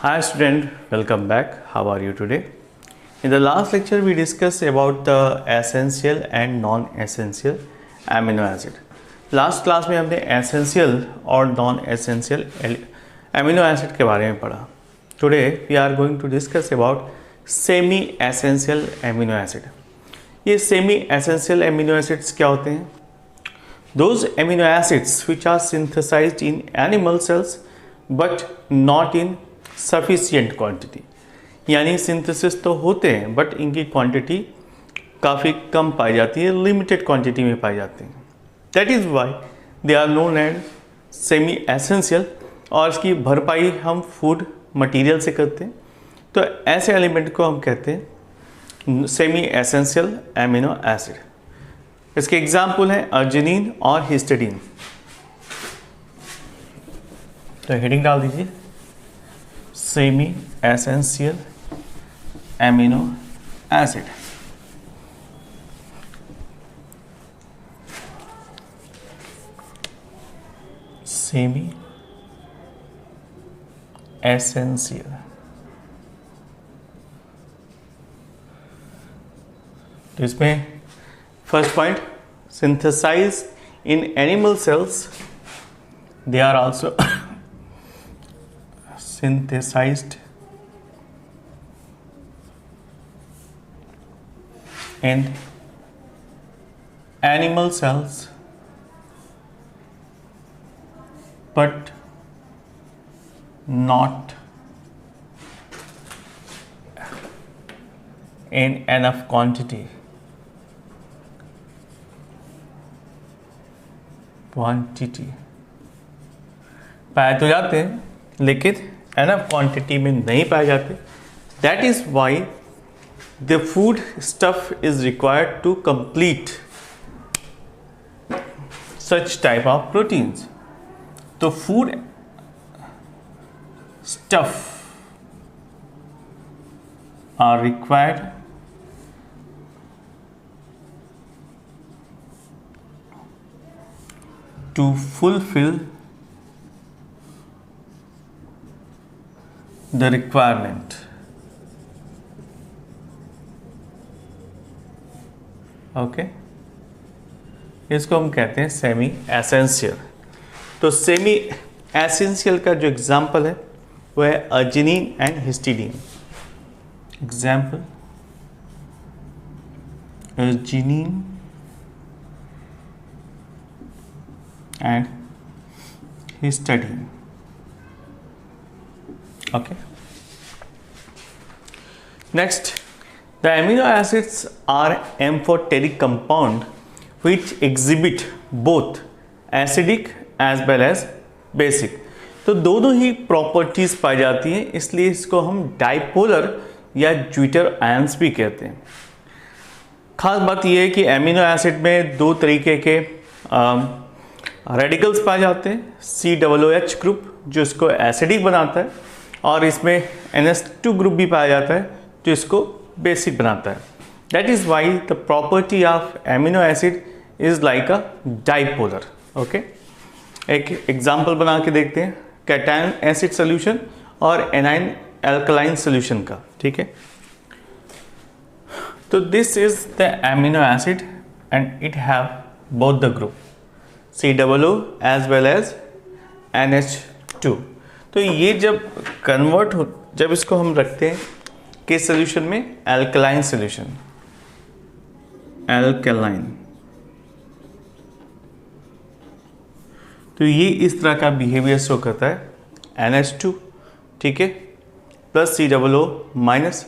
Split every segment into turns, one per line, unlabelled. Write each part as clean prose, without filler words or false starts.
Hi student, welcome back. How are you today? In the last lecture we discussed about the essential and non-essential amino acid. Last class में हमने essential और non-essential amino acid के बारे में पढ़ा. Today we are going to discuss about semi-essential amino acid. ये semi-essential amino acids क्या होते हैं? Those amino acids which are synthesized in animal cells but not in sufficient quantity. यानी सिंथेसिस तो होते हैं बट इनकी क्वांटिटी काफ़ी कम पाई जाती है, लिमिटेड क्वांटिटी में पाई जाती हैं. That is why they are known as semi essential. और इसकी भरपाई हम फूड मटेरियल से करते हैं, तो ऐसे एलिमेंट को हम कहते हैं सेमी एसेंशियल एमिनो एसिड. इसके एग्जाम्पल हैं अर्जिनिन और हिस्टिडीन. तो हेडिंग डाल दीजिए semi essential amino acid. Semi essential. तो इसमें first point, synthesize in animal cells, they are also synthesized in animal cells but not in enough quantity. पाए तो जाते हैं लेकिन एनफ क्वांटिटी में नहीं पाए जाते. That is why the food stuff is required to complete such type of proteins. तो food stuff are required to fulfil the requirement. Okay, इसको हम कहते हैं सेमी एसेंशियल. तो सेमी एसेंशियल का जो एग्जाम्पल है वो है arginine and histidine. Example arginine and histidine. Okay. Next, the amino acids are amphoteric compound which exhibit both acidic as well as basic. तो दोनों ही प्रॉपर्टीज पाई जाती हैं, इसलिए इसको हम डाइपोलर या ज्विटर आयंस भी कहते हैं. खास बात यह है कि एमिनो एसिड में दो तरीके के रेडिकल्स पाए जाते हैं. COOH ग्रुप जो इसको एसिडिक बनाता है और इसमें NH2 ग्रुप भी पाया जाता है जो इसको बेसिक बनाता है. That is why the property of amino acid is like a dipolar. Okay, एक एग्जांपल बना के देखते हैं कैटायन एसिड सोल्यूशन और एनाइन एल्कलाइन सोल्यूशन का. ठीक है, तो this is the amino acid and it have both the group COO as well as NH2. तो ये जब कन्वर्ट हो, जब इसको हम रखते हैं किस सोल्यूशन में, एल्कलाइन सोल्यूशन, एल्कलाइन, तो ये इस तरह का बिहेवियर शो करता है. NH2, ठीक है, प्लस COO माइनस,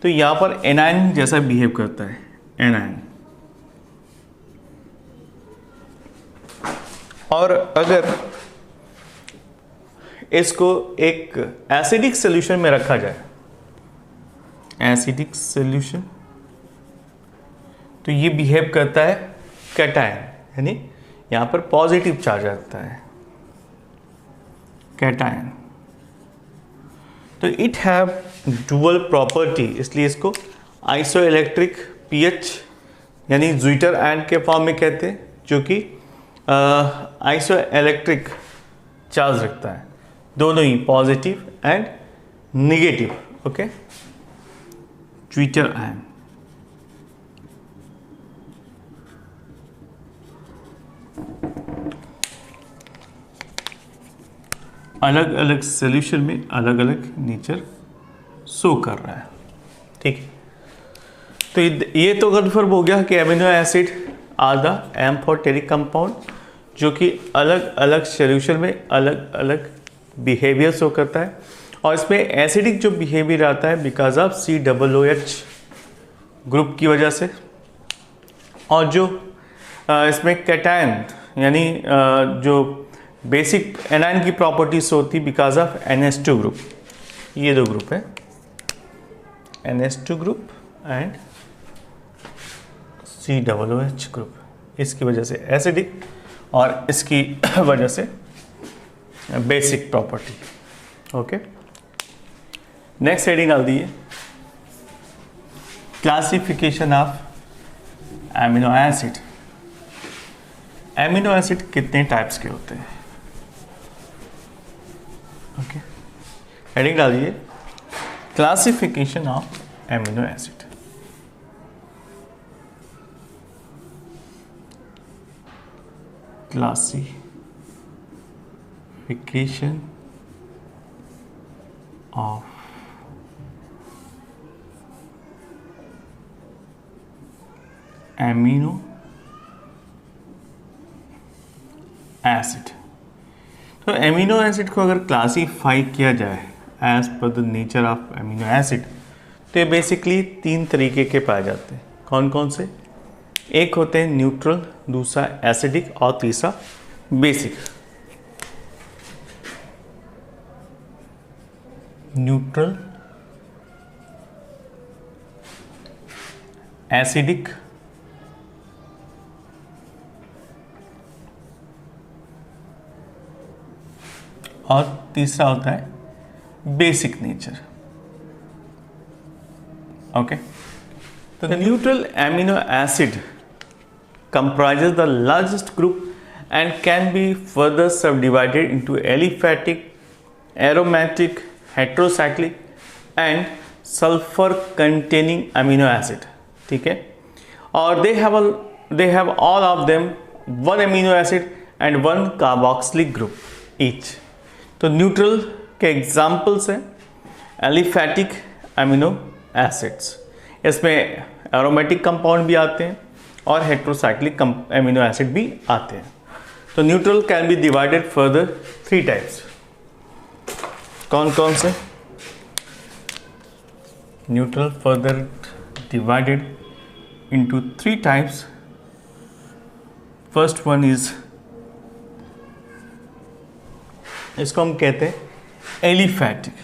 तो यहाँ पर एनाइन जैसा बिहेव करता है, एनाइन. और अगर इसको एक एसिडिक सोल्यूशन में रखा जाए, एसिडिक सोल्यूशन, तो ये बिहेव करता है कैटायन, यानी यहां पर पॉजिटिव चार्ज आता है कैटायन. तो इट हैव डुअल प्रॉपर्टी, इसलिए इसको आइसोइलेक्ट्रिक पीएच यानी ज्विटर आयन के फॉर्म में कहते हैं, जो कि आइसोइलेक्ट्रिक चार्ज रखता है, दोनों ही positive and negative, okay, zwitterion. अलग अलग सोल्यूशन में अलग अलग नेचर शो कर रहा है, ठीक है। तो ये तो कन्फर्म हो गया कि amino acid are the amphoteric compound, जो कि अलग अलग सोल्यूशन में अलग अलग बिहेवियर शो करता है। और इसमें एसिडिक जो बिहेवियर आता है बिकॉज ऑफ COOH ग्रुप की वजह से, और जो इसमें कैटायन यानी जो बेसिक एनायन की प्रॉपर्टीज होती बिकॉज ऑफ NH2 ग्रुप। ये दो ग्रुप है, NH2 group and COOH group. इसकी वजह से एसिडिक और इसकी वजह से basic property, okay. Next heading डाल दिए, classification of amino acid. Amino acid कितने टाइप्स के होते हैं, ओके। हेडिंग डालिए, classification of amino acid. Classification of amino acid. तो एमिनो एसिड को अगर क्लासीफाई किया जाए as per the nature of amino acid, तो ये बेसिकली 3 तरीके के पाए जाते हैं। कौन कौन से? एक होते हैं न्यूट्रल, दूसरा एसिडिक और तीसरा बेसिक। न्यूट्रल, एसिडिक और तीसरा होता है बेसिक नेचर, ओके। तो neutral amino acid comprises the largest group and can be further subdivided into aliphatic, aromatic, heterocyclic and sulfur containing amino acid, ठीक है। और they have all of them one amino acid and one carboxylic group each। तो neutral के examples हैं aliphatic amino acids, इसमें aromatic compound भी आते हैं और हेट्रोसाइक्लिक एमिनो एसिड भी आते हैं। तो neutral can be divided further 3 types. कौन कौन से? Neutral further divided into 3 types. First one is, इसको हम कहते हैं aliphatic.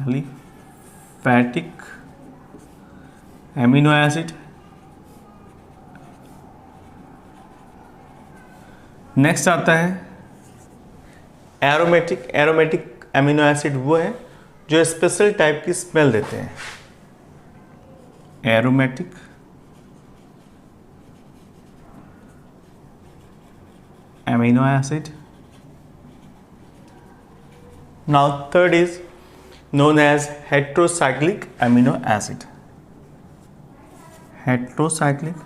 Aliphatic amino acid. Next आता है एरोमेटिक। एरोमेटिक एमिनो एसिड वो है जो स्पेशल टाइप की स्मेल देते हैं। Aromatic amino acid. Now third is known as heterocyclic amino acid. Heterocyclic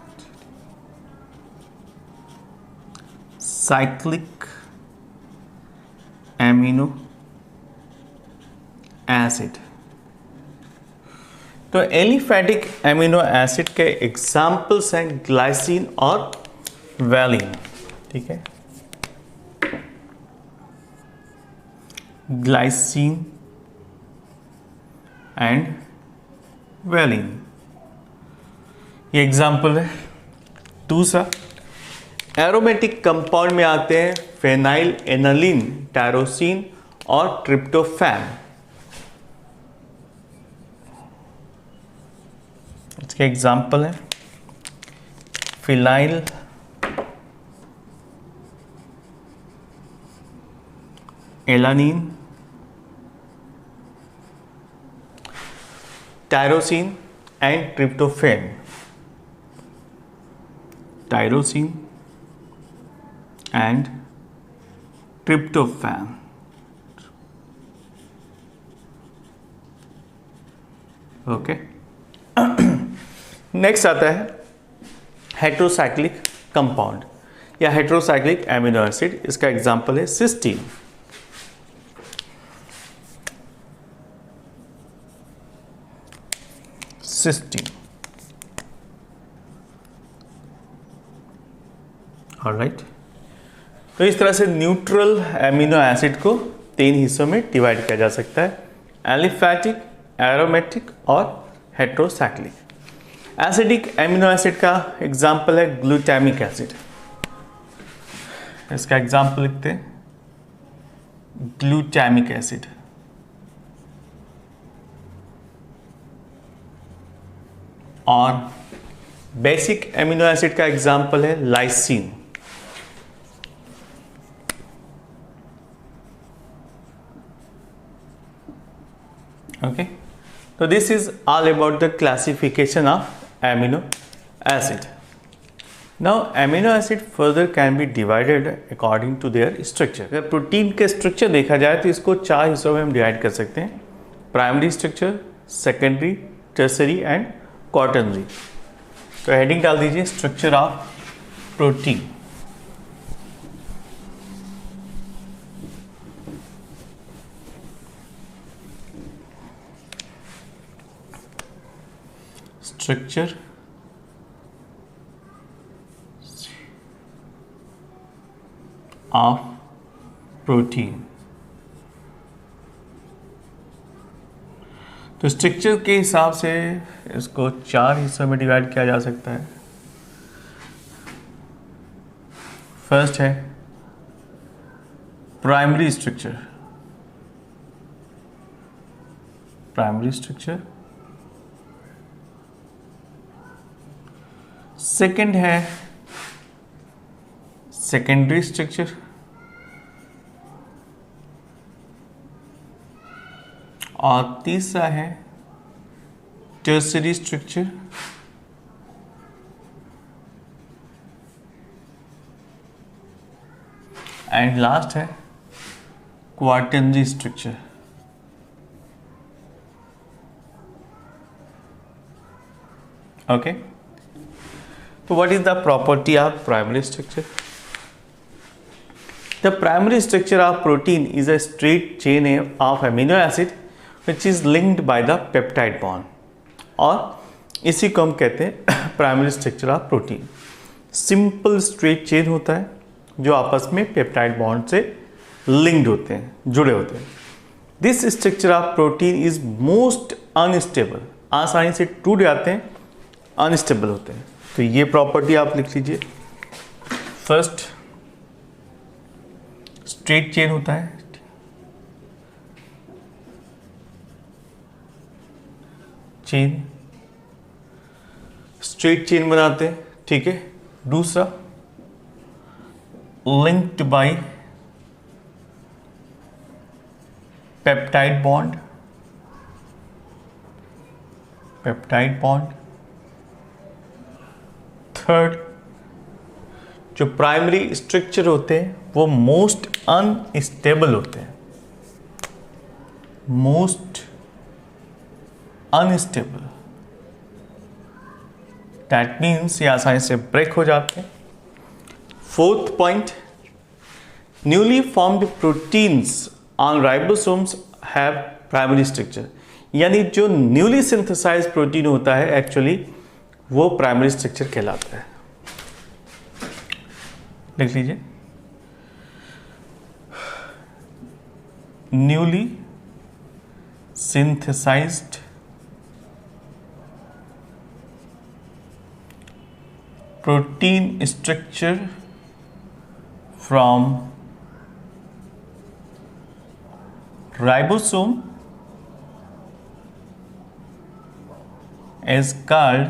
cyclic amino acid। तो एलिफैटिक एमिनो एसिड के एग्जाम्पल्स हैं ग्लाइसिन और वैलिन, ठीक है। ग्लाइसिन एंड वैलिन, ये एग्जाम्पल है। दूसरा, एरोमेटिक कंपाउंड में आते हैं फेनाइल एनालिन, टायरोसिन और ट्रिप्टोफैन। इसके एग्जाम्पल है phenylalanine, tyrosine and tryptophan. Tyrosine and tryptophan. Okay. Next आता है हेट्रोसाइक्लिक कंपाउंड या हेट्रोसाइक्लिक एमिनो एसिड। इसका एग्जांपल है सिस्टीन। Cysteine, alright. तो इस तरह से न्यूट्रल एमिनो एसिड को 3 हिस्सों में डिवाइड किया जा सकता है, एलिफैटिक, एरोमेटिक और हेट्रोसाइक्लिक। एसिडिक एमिनो एसिड का एग्जाम्पल है ग्लूटामिक एसिड। इसका एग्जाम्पल लिखते हैं ग्लूटामिक एसिड। और बेसिक एमिनो एसिड का एग्जाम्पल है lysine. Okay, so this is all about the classification of amino acid. Now amino acid further can be divided according to their structure. अगर protein के structure देखा जाए तो इसको 4 हिस्सों में हम डिवाइड कर सकते हैं, primary structure, secondary, tertiary and quaternary. तो हेडिंग डाल दीजिए structure of protein. Structure of protein। तो स्ट्रक्चर के हिसाब से इसको 4 हिस्सों में डिवाइड किया जा सकता है। फर्स्ट है primary structure. Primary structure. Second है सेकेंडरी स्ट्रक्चर। और तीसरा है टर्सरी स्ट्रक्चर। एंड लास्ट है quaternary structure. Okay, so what is the property of primary structure? The primary structure of protein is a straight chain of amino acid which is linked by the peptide bond, और इसी को हम कहते हैं primary structure of protein. Simple straight chain होता है जो आपस में पेप्टाइड बॉन्ड से लिंक्ड होते हैं, जुड़े होते हैं। This structure of protein is most unstable, आसानी से टूट जाते हैं, अनस्टेबल होते हैं। तो ये प्रॉपर्टी आप लिख लीजिए। फर्स्ट, स्ट्रेट चेन होता है, चेन, स्ट्रेट चेन बनाते हैं, ठीक है। दूसरा, linked by peptide bond, peptide bond. Third, जो प्राइमरी स्ट्रक्चर होते हैं वो मोस्ट अनस्टेबल होते हैं, मोस्ट अनस्टेबल। दैट मीन्स ये आसानी से ब्रेक हो जाते हैं। Fourth point, newly formed proteins on ribosomes have primary structure, यानी जो न्यूली सिंथेसाइज प्रोटीन होता है एक्चुअली वो प्राइमरी स्ट्रक्चर कहलाता है। लिख लीजिए, newly synthesized protein structure from ribosome is called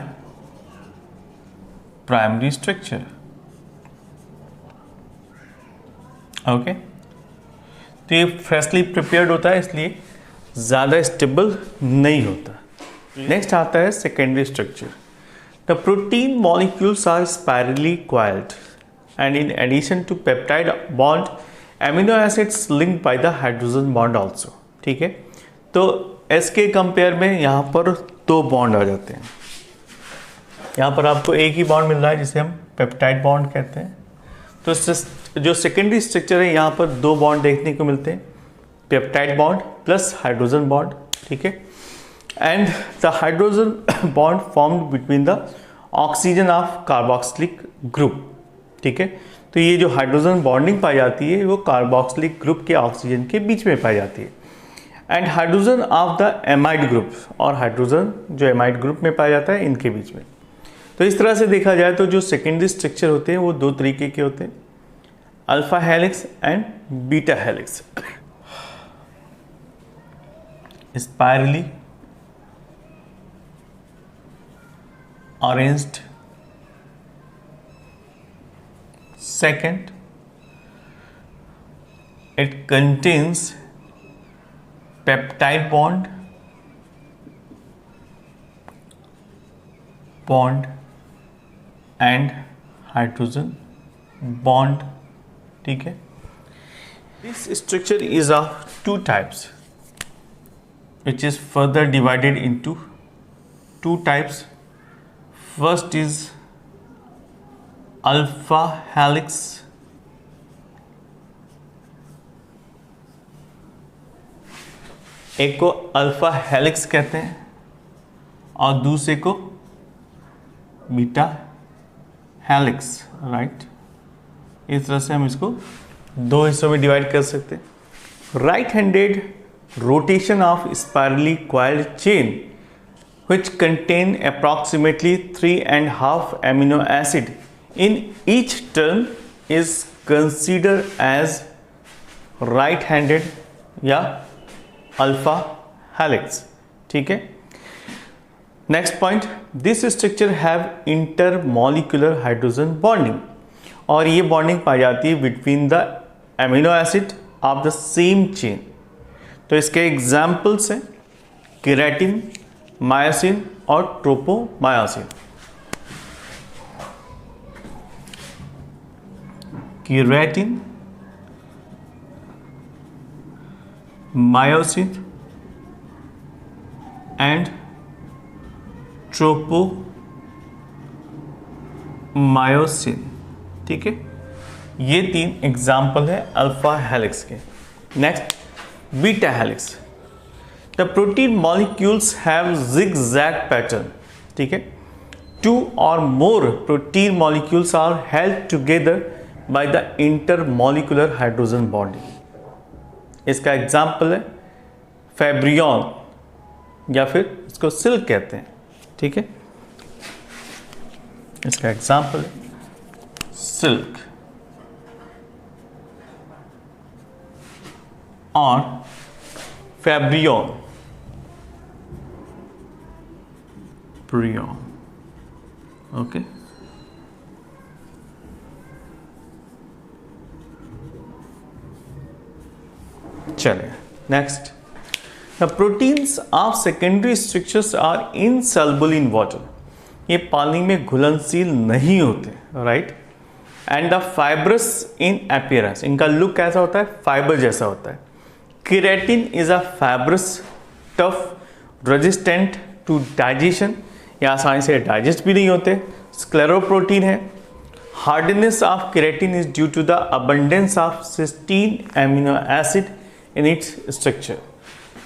primary structure। Okay, तो ये फ्रेशली प्रिपेयर्ड होता है इसलिए ज़्यादा स्टेबल नहीं होता। नेक्स्ट आता है secondary structure. The protein molecules are spirally coiled and in addition to peptide bond amino acids linked by the hydrogen bond also। ठीक है, तो एस के कंपेयर में यहाँ पर दो बॉन्ड आ जाते हैं। यहाँ पर आपको एक ही बॉन्ड मिल रहा है जिसे हम पेप्टाइड बॉन्ड कहते हैं। तो जो सेकेंडरी स्ट्रक्चर है यहाँ पर दो बॉन्ड देखने को मिलते हैं, peptide bond plus hydrogen bond, ठीक है। And the hydrogen bond formed between the oxygen of carboxylic group, ठीक है। तो ये जो हाइड्रोजन बॉन्डिंग पाई जाती है वो कार्बोक्सिलिक ग्रुप के ऑक्सीजन के बीच में पाई जाती है। And hydrogen of the amide group, और हाइड्रोजन जो एमाइड ग्रुप में पाया जाता है इनके बीच में। तो इस तरह से देखा जाए तो जो सेकेंडरी स्ट्रक्चर होते हैं वो दो तरीके के होते हैं, alpha helix and beta helix. Spirally arranged, second, it contains peptide bond and hydrogen bond, ठीक है। This structure is of two types, which is further divided into two types. First is alpha helix, एक को alpha helix कहते हैं और दूसरे को beta helix, right. इस तरह से हम इसको दो हिस्सों में डिवाइड कर सकते हैं। Right handed rotation of spirally coiled chain which contain approximately 3.5 amino acid in each turn is considered as right handed या अल्फा हेलिक्स, ठीक है। Next point, this structure have intermolecular hydrogen bonding, और ये bonding पाई जाती है between the amino acid of the same chain. तो इसके examples हैं केराटिन, मायोसिन और tropomyosin. Keratin, myosin and tropomyosin, ठीक है। ये तीन एग्जाम्पल है अल्फा हेलिक्स के। Next, beta helix. The protein molecules have zigzag pattern, ठीक है। Two or more protein molecules are held together by the intermolecular hydrogen bonding. इसका एग्जाम्पल है फैब्रियन या फिर इसको सिल्क कहते हैं, ठीक है। इसका एग्जाम्पल है सिल्क और फैब्रियन, ओके। चलिए next, the proteins of secondary structures are insoluble in water. ये पानी में घुलनशील नहीं होते, right. And the fibrous in appearance, इनका लुक कैसा होता है, फाइबर जैसा होता है। Keratin is a fibrous, tough, resistant to digestion, ये आसानी से डाइजेस्ट भी नहीं होते। स्क्लेरोप्रोटीन है। Hardness of keratin is due to the abundance of cysteine amino acid in its structure.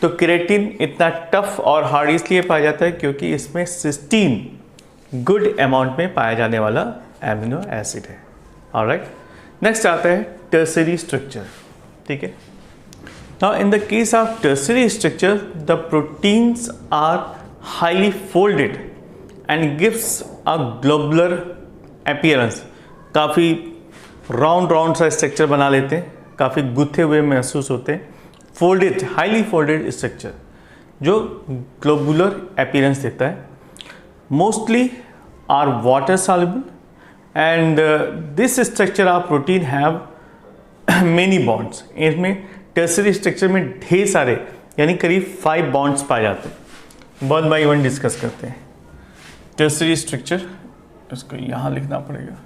तो केराटिन इतना टफ और हार्ड इसलिए पाया जाता है क्योंकि इसमें सिस्टीन गुड अमाउंट में पाया जाने वाला एमिनो एसिड है। ऑलराइट, नेक्स्ट आता है टर्सरी स्ट्रक्चर, ठीक है। Now in the case of tertiary structure, the proteins are highly folded and gives a globular appearance. काफ़ी राउंड सा स्ट्रक्चर बना लेते हैं, काफ़ी गुथे हुए महसूस होते हैं। फोल्डेड, हाईली फोल्डेड स्ट्रक्चर जो ग्लोबुलर अपीयरेंस देता है। Mostly are water soluble and this structure of protein have many bonds. इसमें टर्सरी स्ट्रक्चर में ढेर सारे यानी करीब 5 बॉन्ड्स पाए जाते हैं। वन बाय वन डिस्कस करते हैं। टर्सरी स्ट्रक्चर, इसको यहाँ लिखना पड़ेगा।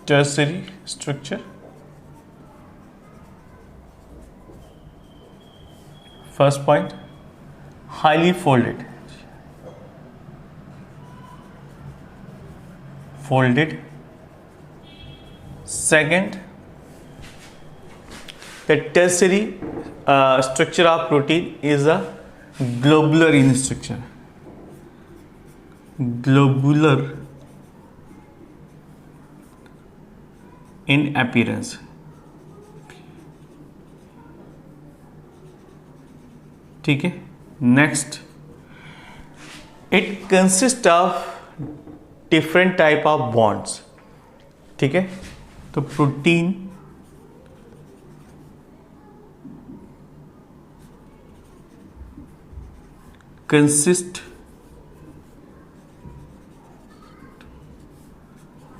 Tertiary structure first point highly folded, second the tertiary structure of protein is a globular in structure, globular in appearance. ठीक है, next it consist of different type of bonds. ठीक है, तो protein consist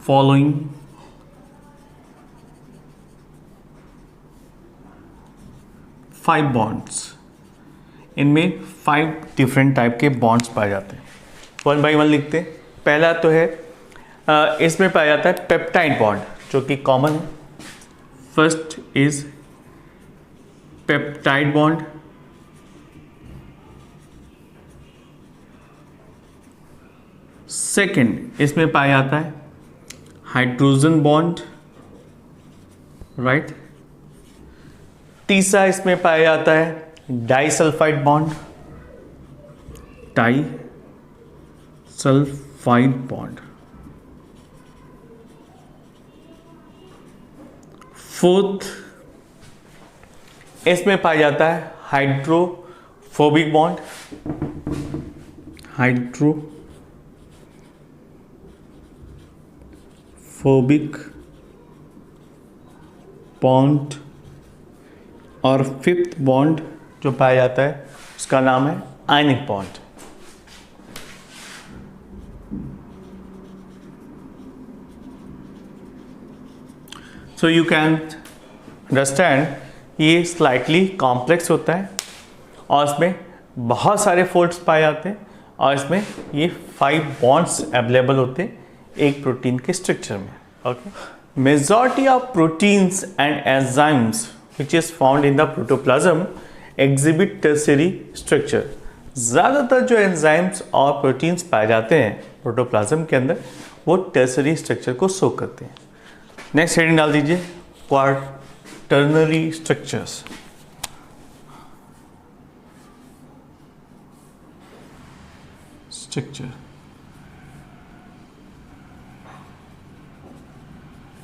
following five bonds. इनमें 5 different type के bonds पाए जाते हैं. 1 बाई 1 लिखते हैं. पहला तो है इसमें पाया जाता है पेप्टाइड बॉन्ड, जो कि कॉमन है. First is peptide bond. Second इसमें पाया जाता है हाइड्रोजन बॉन्ड, राइट. तीसरा इसमें पाया जाता है disulphide bond, disulphide bond. Fourth इसमें पाया जाता है हाइड्रोफोबिक बॉन्ड, हाइड्रोफोबिक बॉन्ड. और फिफ्थ बॉन्ड जो पाया जाता है उसका नाम है ionic bond. So you can understand ये स्लाइटली कॉम्प्लेक्स होता है और इसमें बहुत सारे फोल्ड्स पाए जाते हैं और इसमें ये 5 बॉन्ड्स अवेलेबल होते हैं एक प्रोटीन के स्ट्रक्चर में. Okay, majority of proteins and enzymes which is found in the protoplasm exhibit tertiary structure. ज़्यादातर जो एंजाइम्स और प्रोटीन्स पाए जाते हैं प्रोटोप्लाज्म के अंदर वो टर्सरी स्ट्रक्चर को शो करते हैं. नेक्स्ट हेडिंग डाल दीजिए क्वार्टरनरी स्ट्रक्चर्स.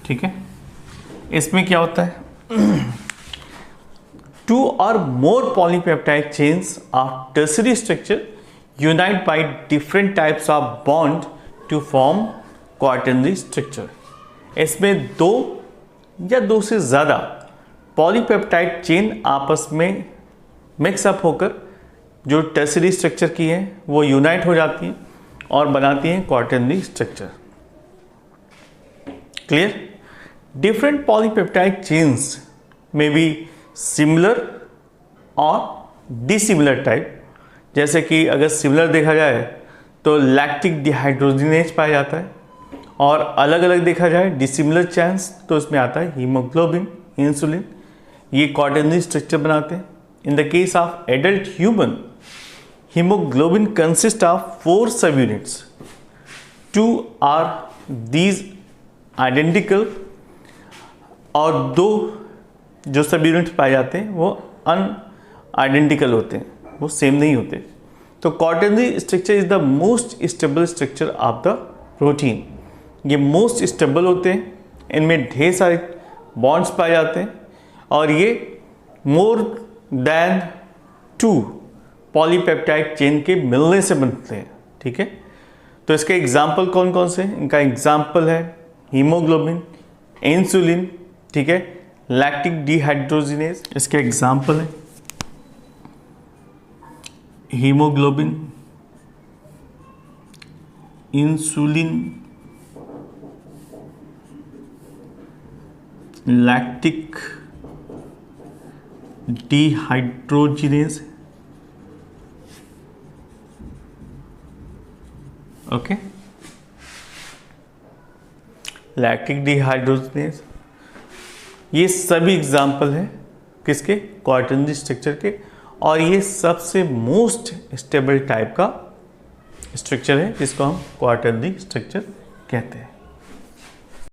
ठीक है, इसमें क्या होता है 2 or more polypeptide chains of tertiary structure unite by different types of bond to form quaternary structure. इसमें 2 या 2 से ज़्यादा पॉलीपेप्टाइड चेन आपस में मिक्सअप होकर जो टर्सरी स्ट्रक्चर की है वो यूनाइट हो जाती हैं और बनाती हैं quaternary structure. Clear? Different polypeptide chains में भी सिमिलर और डिसिमिलर टाइप. जैसे कि अगर सिमिलर देखा जाए तो लैक्टिक डिहाइड्रोजिनेज पाया जाता है और अलग अलग देखा जाए डिसिमिलर चेन्स तो इसमें आता है हीमोग्लोबिन, इंसुलिन. ये क्वाटरनरी स्ट्रक्चर बनाते हैं. In the case of adult human haemoglobin consist of 4 सब यूनिट्स. 2 आर दीज आइडेंटिकल और 2 जो सब यूनिट्स पाए जाते हैं वो अनआइडेंटिकल होते हैं, वो सेम नहीं होते. तो quaternary structure is the most stable structure of the protein. ये मोस्ट स्टेबल होते हैं, इनमें ढेर सारे बॉन्ड्स पाए जाते हैं और ये मोर देन 2 पॉलीपेप्टाइड चेन के मिलने से बनते हैं. ठीक है, तो इसके एग्जाम्पल कौन कौन से हैं? इनका एग्जाम्पल है हीमोग्लोबिन, इंसुलिन, ठीक है, लैक्टिक डिहाइड्रोजिनेज. इसके एग्जाम्पल है haemoglobin, insulin, lactic dehydrogenase. Okay, lactic dehydrogenase ये सभी एग्जाम्पल हैं किसके? क्वाटरनरी स्ट्रक्चर के. और ये सबसे मोस्ट स्टेबल टाइप का स्ट्रक्चर है जिसको हम क्वाटरनरी स्ट्रक्चर कहते हैं।